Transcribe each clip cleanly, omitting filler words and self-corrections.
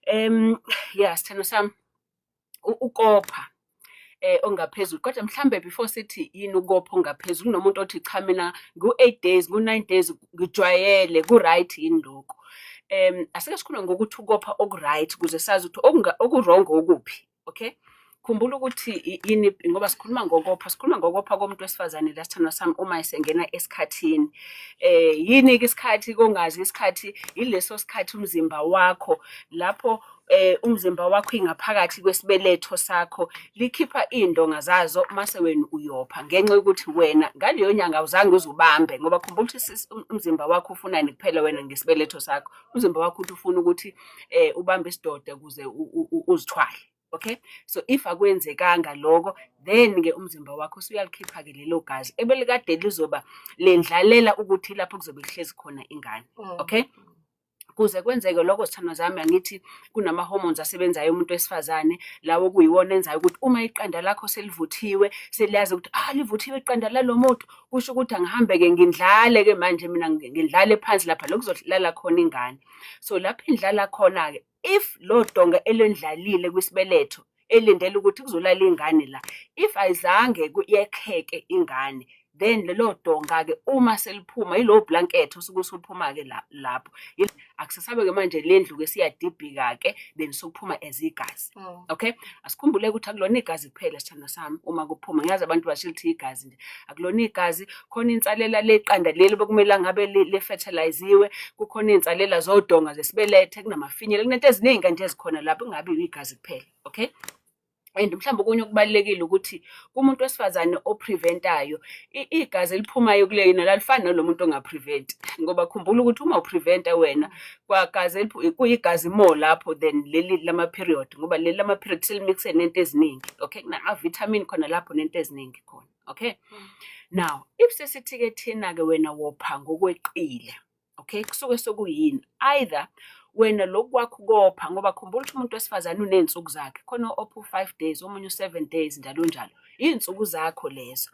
Yeah, sithando sami, ukopha ongaphezulu. Kodwa mhlambe before sithi yini ukopha ongaphezulu, kunomuntu othi cha mina ku-8 days, ku-9 days ngijwayele, ku-right yini lokho. Asike sikhulume ngokuthi ukopha oku-right ukuze sazi ukuthi oku-wrong okuphi, okay? Khumbula ukuthi yini ngoba sikhuluma ngokopha komuntu wesifazane la sithando sami uma esengena esikhathini. Yini-ke isikhathi kongazi isikhathi yileso sikhathi umzimba wakho lapho umzimba wakho ingaphakathi kwesibeletho sakho likhipha indonga zazo mase wena uyopha ngenxa yokuthi wena ngaleyo nyanga awuzange uzubambe ngoba khumbula ukuthi umzimba wakho ufunani kuphela wena ngesibeletho sakho. Umzimba wakho uthi ufuna ukuthi ubambe isidoda ukuze uzithwale. Okay, so if akwenzekanga lokho then-ke umzimba wakho usuyalikhipha-ke lelo gazi ebelikade lizoba lendlalela ukuthi lapho kuzobe kuhlezi khona ingane. Okay, kuze kwenzeke lokho sithando zami angithi kunama-hormones asebenzayo umuntu wesifazane lawo kuyiwona enzayo ukuthi uma iqanda lakho selivuthiwe seliyazi ukuthi livuthiwe iqanda lalo muntu kusho ukuthi angihambe-ke ngindlale-ke manje mina ngindlale phansi lapha lokuzodlala khona ingane. So lapho indlala khona-ke if lo donga elendlalile kwisibeletho elindele ukuthi kuzolala ingane la, if ayizange yekheke ingane, then lelo donga-ke uma seliphuma yilo blanket osuke usuphuma-ke lapho akusasabe-ke manje lendlu-ke siyadibhika-ke then sokuphuma as igazi. Okay, asikhumbule ukuthi akulona igazi kuphela sithando sami uma kuphuma. Ngiyazi abantu basho ukuthi igazi nje, akulona igazi, khona insalela leqanda leli bekumele ngabe le-fertiliziwe, kukhona iy'nsalela zodonga zesibelethe, kunamafinyela, kunento eziningi nje ezikhona lapho kungabi igazi kuphela. Okay, and mhlawumbe okunye okubalulekile ukuthi kumuntu wesifazane opreventayo igazi eliphumayo kulena lalifani nalo muntu ongaprevent ngoba khumbula ukuthi uma upreventa wena kwagazi kuyigazi more lapho than leli lama-period ngoba leli lama-period selimikise nento eziningi. Okay, kuna-vitamin khona lapho nento eziningi khona. Okay, now if sesithi-ke thina-ke wena wopha ngokweqile, okay, kusuke sokuyini either wena lokhu kwakho ukopha ngoba khumbula ukuthi umuntu wesifazane uney'nsuku zakhe, khona opha u-5 days, omunye u-7 days njalo njalo, iy'nsuku zakho lezo.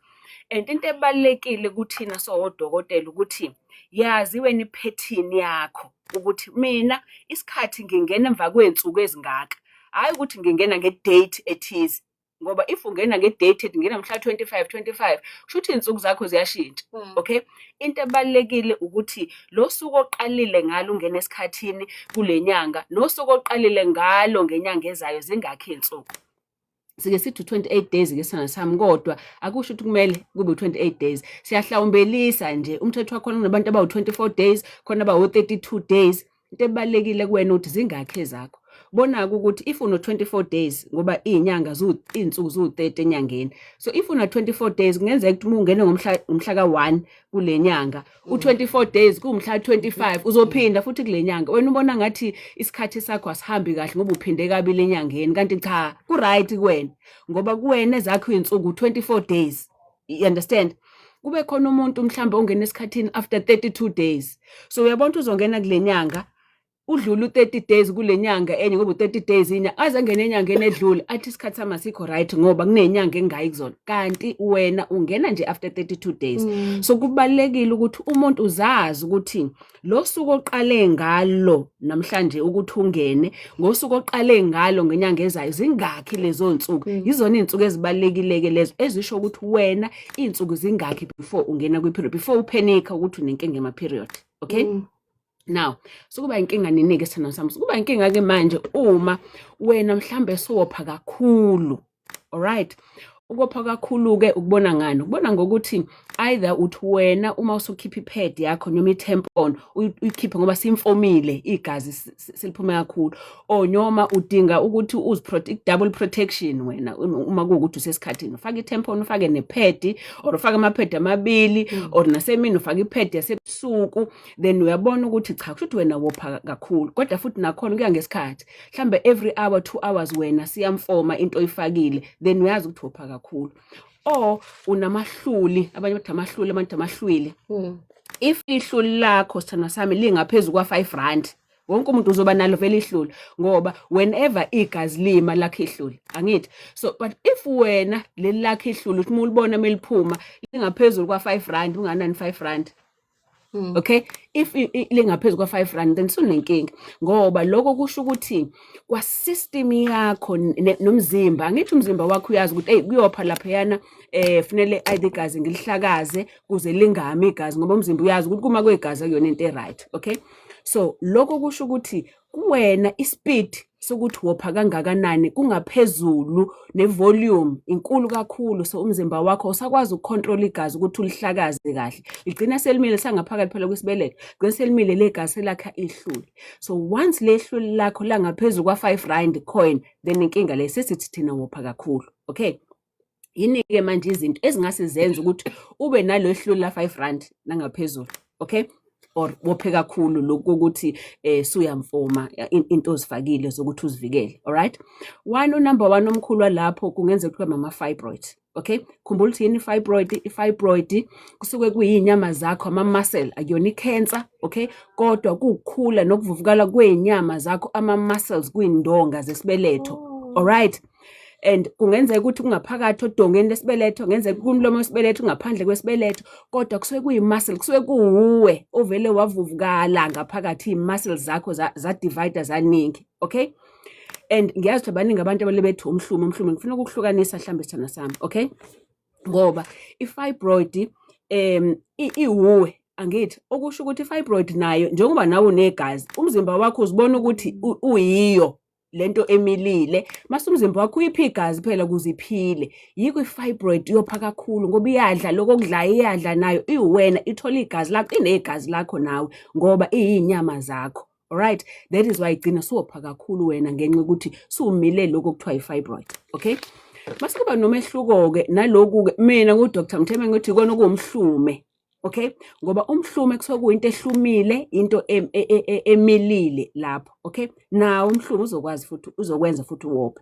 And into ebalulekile kuthina sowodokotela ukuthi yazi wena iphethini yakho ukuthi mina isikhathi ngingena emva kwey'nsuku ezingaka, hhayi ukuthi ngingena nge-date ethize ngoba if ungena nge-date ethi ngena mhla 25 kusho ukuthi iy'nsuku zakho ziyashintsha. Okay, into ebalulekile ukuthi lo suku oqalile ngalo ungena esikhathini kule nyanga nosuku oqalile ngalo ngenyanga ezayo zingakho iy'nsuku. Sike sithi 28 days-ke sithando sami kodwa akusho ukuthi kumele kube 28 days. Siyahlawumbelisa nje umthetho wakhona kunabantu abawu-24 days khona abawu-32 days. Into ebalulekile kuwena ukuthi zingakho ezakho. Bona-ke ukuthi if uno-24 days ngoba iy'nyanga iy'nsuku ziwu-30 enyangeni, so if una-24 days kungenzeka ukuthi uma ungene umhla ka-1 kule nyanga u-24 days kuwumhla 25 uzophinda futhi kule nyanga. Wena ubona ngathi isikhathi sakho asihambi kahle ngoba uphinde kabili enyangeni, kanti cha ku-right kuwena ngoba kuwena ezakho iy'nsuku 24 days. You understand? Kube khona umuntu mhlawumbe ongena esikhathini after 32 days, so uyabona ukuthi uzongena kule nyanga udlula u-30 days kule nyanga enye ngoba u-30 days inyanga aze ngene enyangeni edlule athi isikhathi sami asikho right ngoba kuney'nyanga engayi kuzona, kanti wena ungena nje after 32 days. So kubalulekile ukuthi umuntu uzazi ukuthi lo suku oqale ngalo namhlanje ukuthi ungene ngosuku oqale ngalo ngenyanga ezayo zingakhi lezo nsuku. Yizona iy'nsuku ezibalulekile-ke lezo ezisho ukuthi wena iy'nsuku zingakhi before ungena kwi-period, before uphenika ukuthi unenkinga ema-period. Okay, now sukuba inkinga nini-ke sithando sami, sukuba inkinga-ke manje uma wena mhlambe suwopha kakhulu. Alright, ukopha kakhulu-ke ukubona ngani? Ukubona ngokuthi either uthi wena uma usukhipha i-pad yakho noma i-tampon uyikhiphe ngoba simfomile igazi seliphuma kakhulu, or noma udinga ukuthi double protection wena uma kuwukuthi usesikhathini ufake i-tampon ufake ne-pad or ufake ama-pad amabili or nasemini ufake i-pad yasebusuku, then uyabona ukuthi cha kusho ukuthi wena wopha kakhulu. Kodwa futhi nakhona kuya ngesikhathi, mhlambe every hour 2 hours wena siyamfoma into oyifakile, then uyazi ukuthi wopha kakhulu. Or unamahluli, abanye bathi amahluli, abantu amahlwili. If ihluli lakho sithando sami lingaphezu kwa-5 rand, wonke umuntu uzoba nalo vele ihluli ngoba whenever igazi lima lakho ihluli, angithi? So but if wena leli lakho ihluli uthi uma ulibona meliphuma lingaphezulu kwa-5 rand, unganani 5 rand, Okay, if lingaphezu kwa-R5 then sunenkinga, ngoba lokho kusho ukuthi kwa-system yakho nomzimba, angithi umzimba wakho uyazi ukuthi eyi kuyopha laphayana fanele either igazi ngilihlakaze kuze lingami igazi, ngoba umzimba uyazi ukuthi kuma kwegazi akuyona into e-right. Okay, so lokho kusho ukuthi kuwena ispeed sokuthi wopha kangakanani kungaphezulu, nevolume inkulu kakhulu, so umzimba wakho usakwazi ukucontrol igazi ukuthi ulihlakaze kahle, ligcina selimile sangaphakathi phela kwesibeletho, ligcina selimile legazi selakha ihluli. So once lehluli lakho langaphezulu kwa-R5 coin, then inkinga le sesithi thina wopha kakhulu. Okay, yini-ke manje izinto ezingase zenze ukuthi ube nalo hluli la-R5 nangaphezulu. Okay, or wophe kakhulu lokhu ukuthi suyamfoma into ozifakile zokuthi uzivikele. Alright, number one omkhulu walapho kungenzeka kube ama-fibroid. Okay, khumbula ukuthi yini i-fibroid? I-fibroid kusuke kuyinyama zakho, ama-muscle, akuyona i-cancer. Okay, kodwa kukhula nokuvuvukala kwey'nyama zakho, ama-muscles, kuy'ndonga zesibeletho. Alright, and kungenzeka ukuthi kungaphakathi odongeni lesibeletho, kungenzeka kumlomo wesibeletho, ngaphandle kwesibeletho, kodwa kusuke kuyi-muscle, kusuke kuwuwe ovele wavuvukala ngaphakathi, iy'muscles zakho za-divide zaningi. Okay, and ngiyazi ukuthi abaningi abantu abale bethi umhlume, ngifuna ukukuhlukanisa mhlawumbe sithanda sami. Okay, ngoba i-fibroid iwuwe, angithi okusho ukuthi i-fibroid nayo njengoba nawe unegazi, umzimba wakho uzibona ukuthi uyiyo lento emilile, mase umzimba wakho uyiphi igazi phela ukuze iphile. Yiko i-fibroid yopha kakhulu ngoba iyadla lokho okudlayo, iyadla nayo iwena, ithola igazi lakho, inegazi lakho nawe ngoba iyinyama zakho. Alright, that is why igcina suwopha kakhulu wena ngenxa yokuthi suwumile lokho kuthiwa i-fibroid. Okay, mase kuba nomehluko-ke naloku-ke mina ku-Dr. Mthembe ngithi ikona okuwumhlume. Okay, ngoba umhlume kusuke kuyinto ehlumile, into emilile lapho. Okay, nawo umhlume uzokwenza futhi uwophe.